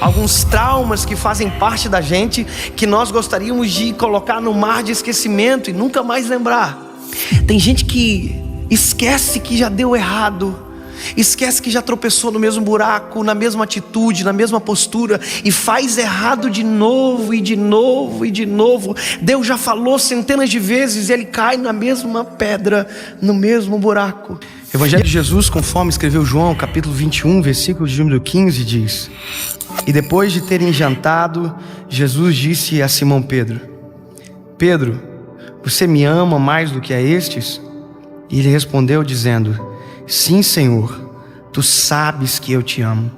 alguns traumas que fazem parte da gente, que nós gostaríamos de colocar no mar de esquecimento e nunca mais lembrar. Tem gente que esquece que já deu errado, esquece que já tropeçou no mesmo buraco, na mesma atitude, na mesma postura, e faz errado de novo e de novo e de novo. Deus já falou centenas de vezes e ele cai na mesma pedra, no mesmo buraco. Evangelho de Jesus, conforme escreveu João, capítulo 21, versículo de número 15, diz: E depois de terem jantado, Jesus disse a Simão Pedro: Pedro, você me ama mais do que a estes? E ele respondeu dizendo: Sim, Senhor, tu sabes que eu te amo.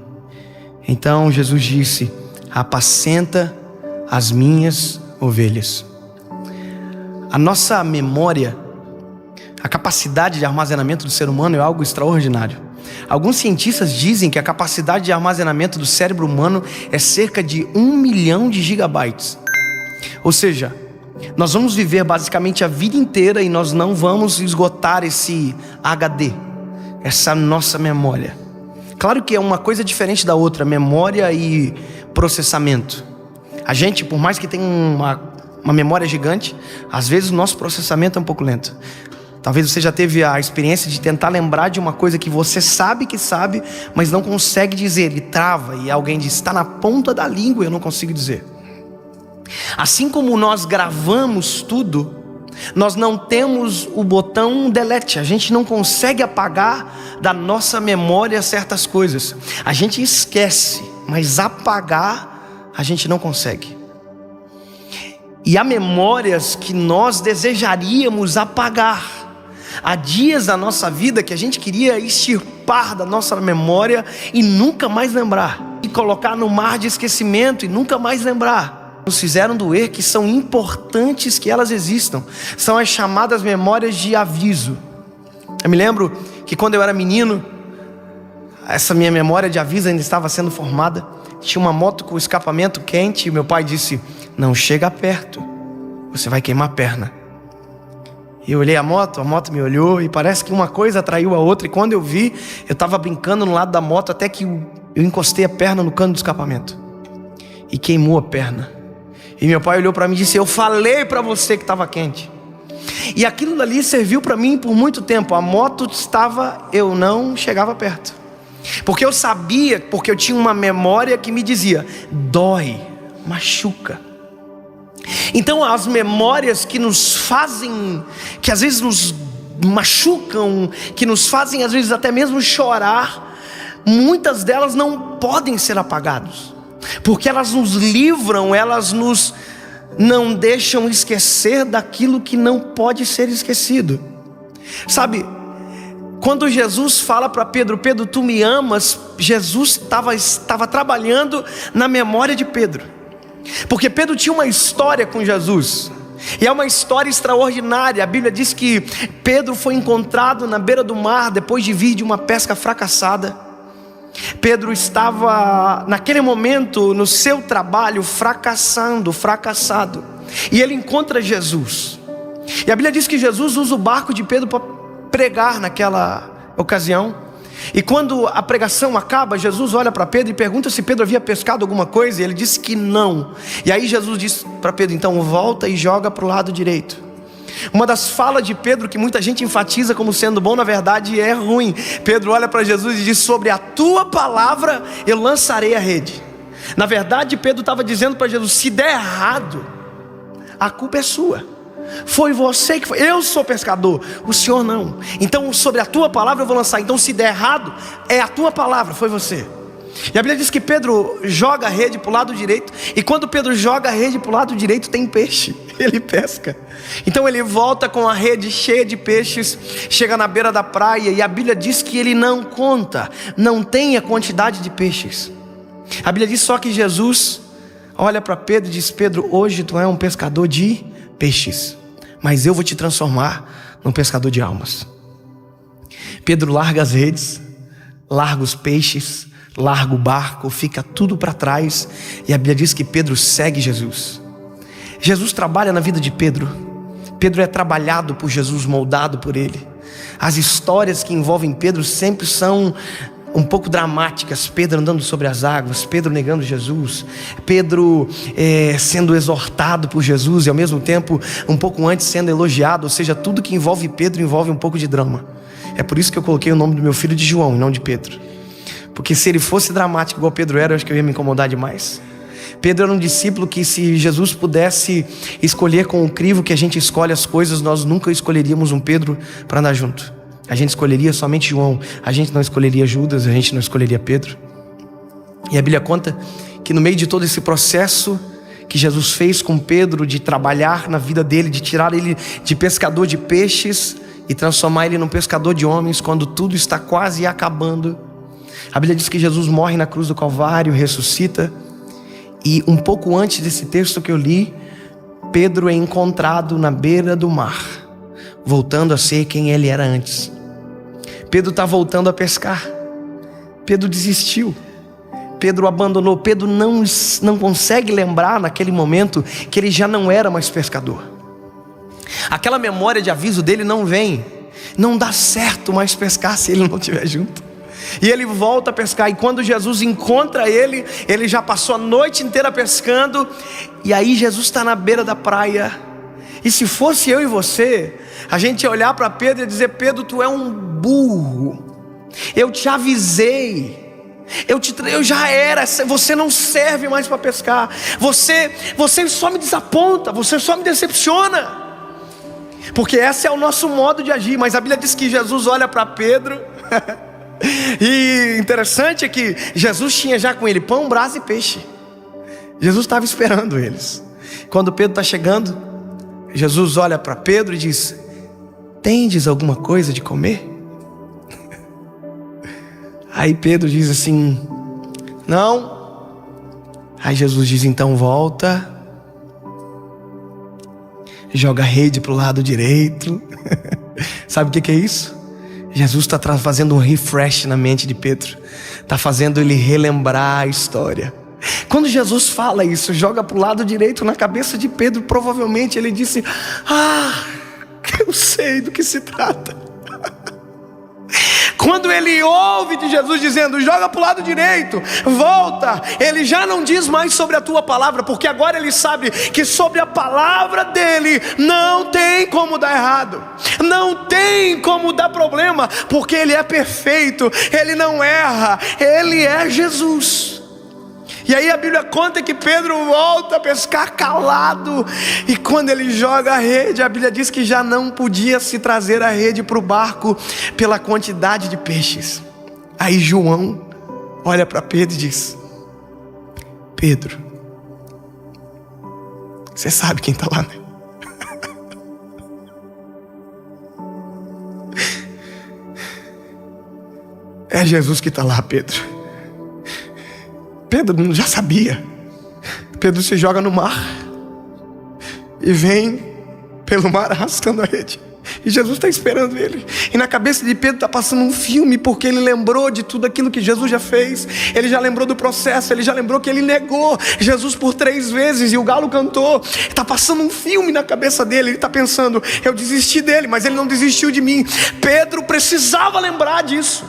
Então Jesus disse: Apacenta as minhas ovelhas. A nossa memória, a capacidade de armazenamento do ser humano é algo extraordinário. Alguns cientistas dizem que a capacidade de armazenamento do cérebro humano é cerca de 1 milhão de gigabytes. Ou seja, nós vamos viver basicamente a vida inteira e nós não vamos esgotar esse HD, essa nossa memória. Claro que é uma coisa diferente da outra, memória e processamento. A gente, por mais que tenha uma memória gigante, às vezes o nosso processamento é um pouco lento. Talvez você já teve a experiência de tentar lembrar de uma coisa que você sabe que sabe, mas não consegue dizer, e trava, e alguém diz: está na ponta da língua e eu não consigo dizer. Assim como nós gravamos tudo, nós não temos o botão delete. A gente não consegue apagar da nossa memória certas coisas. A gente esquece, mas apagar a gente não consegue. E há memórias que nós desejaríamos apagar. Há dias da nossa vida que a gente queria extirpar da nossa memória e nunca mais lembrar, e colocar no mar de esquecimento e nunca mais lembrar. Nos fizeram doer, que são importantes que elas existam. São as chamadas memórias de aviso. Eu me lembro que quando eu era menino, essa minha memória de aviso ainda estava sendo formada. Tinha uma moto com escapamento quente e meu pai disse: não chega perto, você vai queimar a perna. E eu olhei a moto me olhou, e parece que uma coisa atraiu a outra. E quando eu vi, eu estava brincando no lado da moto, até que eu encostei a perna no cano do escapamento e queimou a perna. E meu pai olhou para mim e disse: eu falei para você que estava quente. E aquilo dali serviu para mim por muito tempo. A moto estava, eu não chegava perto, porque eu sabia, porque eu tinha uma memória que me dizia: dói, machuca. Então as memórias que nos fazem, que às vezes nos machucam, que nos fazem às vezes até mesmo chorar, muitas delas não podem ser apagadas, porque elas nos livram, elas nos não deixam esquecer daquilo que não pode ser esquecido. Sabe, quando Jesus fala para Pedro: Pedro, tu me amas, Jesus estava trabalhando na memória de Pedro, porque Pedro tinha uma história com Jesus, e é uma história extraordinária. A Bíblia diz que Pedro foi encontrado na beira do mar, depois de vir de uma pesca fracassada. Pedro estava naquele momento no seu trabalho fracassado, e ele encontra Jesus, e a Bíblia diz que Jesus usa o barco de Pedro para pregar naquela ocasião. E quando a pregação acaba, Jesus olha para Pedro e pergunta se Pedro havia pescado alguma coisa, e ele disse que não. E aí Jesus disse para Pedro: então volta e joga para o lado direito. Uma das falas de Pedro que muita gente enfatiza como sendo bom, na verdade é ruim. Pedro olha para Jesus e diz: sobre a tua palavra eu lançarei a rede. Na verdade, Pedro estava dizendo para Jesus: se der errado, a culpa é sua. Foi você que foi, eu sou pescador, o senhor não. Então sobre a tua palavra eu vou lançar. Então se der errado, é a tua palavra, foi você. E a Bíblia diz que Pedro joga a rede para o lado direito, e quando Pedro joga a rede para o lado direito tem peixe, ele pesca. Então ele volta com a rede cheia de peixes, chega na beira da praia, e a Bíblia diz que ele não conta, não tem a quantidade de peixes. A Bíblia diz só que Jesus olha para Pedro e diz: Pedro, hoje tu é um pescador de peixes, mas eu vou te transformar num pescador de almas. Pedro larga as redes, larga os peixes, larga o barco, fica tudo para trás, e a Bíblia diz que Pedro segue Jesus. Jesus trabalha na vida de Pedro. Pedro é trabalhado por Jesus, moldado por ele. As histórias que envolvem Pedro sempre são um pouco dramáticas. Pedro andando sobre as águas, Pedro negando Jesus, Pedro sendo exortado por Jesus e ao mesmo tempo um pouco antes sendo elogiado. Ou seja, tudo que envolve Pedro envolve um pouco de drama. É por isso que eu coloquei o nome do meu filho de João e não de Pedro, porque se ele fosse dramático igual Pedro era, eu acho que eu ia me incomodar demais. Pedro era um discípulo que, se Jesus pudesse escolher com o crivo que a gente escolhe as coisas, nós nunca escolheríamos um Pedro para andar junto. A gente escolheria somente João. A gente não escolheria Judas, a gente não escolheria Pedro. E a Bíblia conta que no meio de todo esse processo que Jesus fez com Pedro, de trabalhar na vida dele, de tirar ele de pescador de peixes e transformar ele num pescador de homens, quando tudo está quase acabando, a Bíblia diz que Jesus morre na cruz do Calvário, ressuscita. E um pouco antes desse texto que eu li, Pedro é encontrado na beira do mar, voltando a ser quem ele era antes. Pedro está voltando a pescar. Pedro desistiu. Pedro abandonou. Pedro não consegue lembrar naquele momento que ele já não era mais pescador. Aquela memória de aviso dele não vem. Não dá certo mais pescar se ele não estiver junto. E ele volta a pescar. E quando Jesus encontra ele, ele já passou a noite inteira pescando. E aí Jesus está na beira da praia. E se fosse eu e você, a gente ia olhar para Pedro e dizer: Pedro, tu é um burro. Eu te avisei. Eu já era. Você não serve mais para pescar. Você só me desaponta. Você só me decepciona. Porque esse é o nosso modo de agir. Mas a Bíblia diz que Jesus olha para Pedro. E interessante é que Jesus tinha já com ele pão, brasa e peixe. Jesus estava esperando eles. Quando Pedro está chegando, Jesus olha para Pedro e diz: tendes alguma coisa de comer? Aí Pedro diz assim: não. Aí Jesus diz: então volta, joga a rede para o lado direito. Sabe o que é isso? Jesus está fazendo um refresh na mente de Pedro. Está fazendo ele relembrar a história. Quando Jesus fala isso, joga para o lado direito, na cabeça de Pedro, provavelmente ele disse: eu sei do que se trata. Quando ele ouve de Jesus dizendo: joga para o lado direito, volta, ele já não diz mais sobre a tua palavra, porque agora ele sabe que sobre a palavra dele não tem como dar errado, não tem como dar problema, porque ele é perfeito, ele não erra, ele é Jesus. E aí a Bíblia conta que Pedro volta a pescar calado. E quando ele joga a rede, a Bíblia diz que já não podia se trazer a rede para o barco pela quantidade de peixes. Aí João olha para Pedro e diz: Pedro, você sabe quem está lá, né? É Jesus que está lá, Pedro. Pedro já sabia. Pedro se joga no mar e vem pelo mar arrastando a rede. E Jesus está esperando ele. E na cabeça de Pedro está passando um filme, porque ele lembrou de tudo aquilo que Jesus já fez. Ele já lembrou do processo. Ele já lembrou que ele negou Jesus por 3 vezes e o galo cantou. Está passando um filme na cabeça dele. Ele está pensando: eu desisti dele, mas ele não desistiu de mim. Pedro precisava lembrar disso.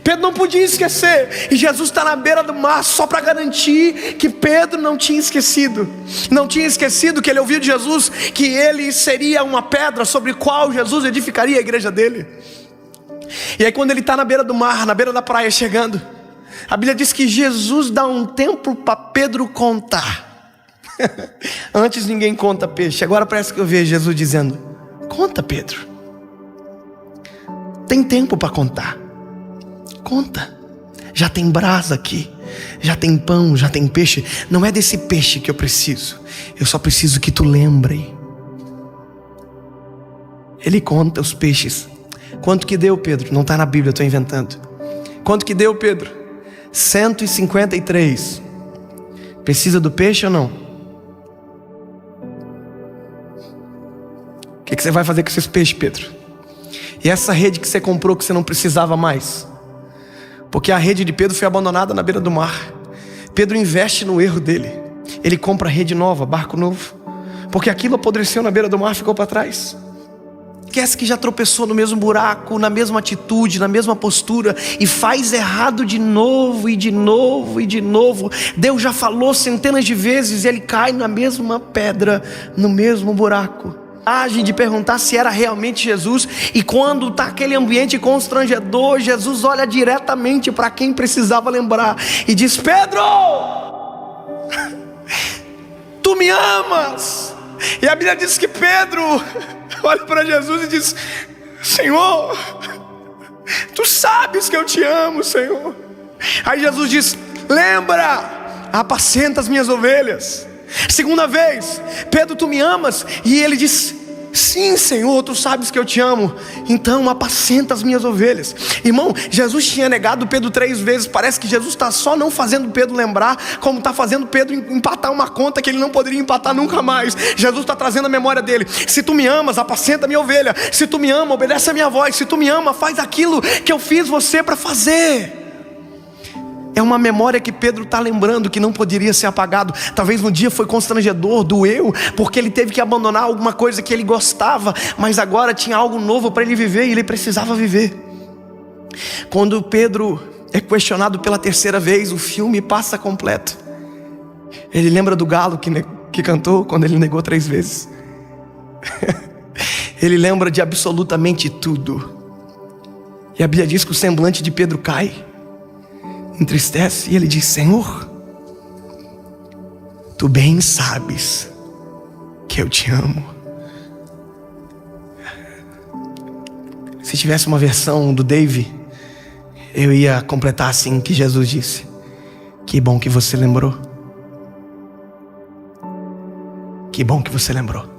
Pedro não podia esquecer. E Jesus está na beira do mar só para garantir que Pedro não tinha esquecido. Não tinha esquecido que ele ouviu de Jesus que ele seria uma pedra sobre a qual Jesus edificaria a igreja dele. E aí quando ele está na beira do mar, na beira da praia chegando, a Bíblia diz que Jesus dá um tempo para Pedro contar. Antes ninguém conta peixe. Agora parece que eu vejo Jesus dizendo: conta, Pedro. Tem tempo para contar. Conta, já tem brasa aqui, já tem pão, já tem peixe. Não é desse peixe que eu preciso, eu só preciso que tu lembre. Ele conta os peixes. Quanto que deu, Pedro? Não está na Bíblia, eu estou inventando. Quanto que deu, Pedro? 153. Precisa do peixe ou não? O que você vai fazer com esses peixes, Pedro? E essa rede que você comprou que você não precisava mais? Porque a rede de Pedro foi abandonada na beira do mar. Pedro investe no erro dele. Ele compra rede nova, barco novo. Porque aquilo apodreceu na beira do mar, ficou para trás. O esquece que já tropeçou no mesmo buraco, na mesma atitude, na mesma postura, e faz errado de novo e de novo e de novo. Deus já falou centenas de vezes e ele cai na mesma pedra, no mesmo buraco. De perguntar se era realmente Jesus. E quando está aquele ambiente constrangedor, Jesus olha diretamente para quem precisava lembrar e diz: Pedro, tu me amas? E a Bíblia diz que Pedro olha para Jesus e diz: Senhor, tu sabes que eu te amo, Senhor. Aí Jesus diz: lembra, apacenta as minhas ovelhas. Segunda vez: Pedro, tu me amas? E ele diz: sim, Senhor, tu sabes que eu te amo, então apacenta as minhas ovelhas. Irmão, Jesus tinha negado Pedro 3 vezes. Parece que Jesus está só não fazendo Pedro lembrar, como está fazendo Pedro empatar uma conta que ele não poderia empatar nunca mais. Jesus está trazendo a memória dele: se tu me amas, apacenta a minha ovelha. Se tu me ama, obedece a minha voz. Se tu me ama, faz aquilo que eu fiz você para fazer. É uma memória que Pedro está lembrando, que não poderia ser apagado. Talvez um dia foi constrangedor, doeu, porque ele teve que abandonar alguma coisa que ele gostava, mas agora tinha algo novo para ele viver e ele precisava viver. Quando Pedro é questionado pela 3ª vez, o filme passa completo. Ele lembra do galo que cantou quando ele negou 3 vezes. Ele lembra de absolutamente tudo. E a Bíblia diz que o semblante de Pedro cai, entristece, e ele diz: Senhor, tu bem sabes que eu te amo. Se tivesse uma versão do Dave, eu ia completar assim, que Jesus disse: que bom que você lembrou. Que bom que você lembrou.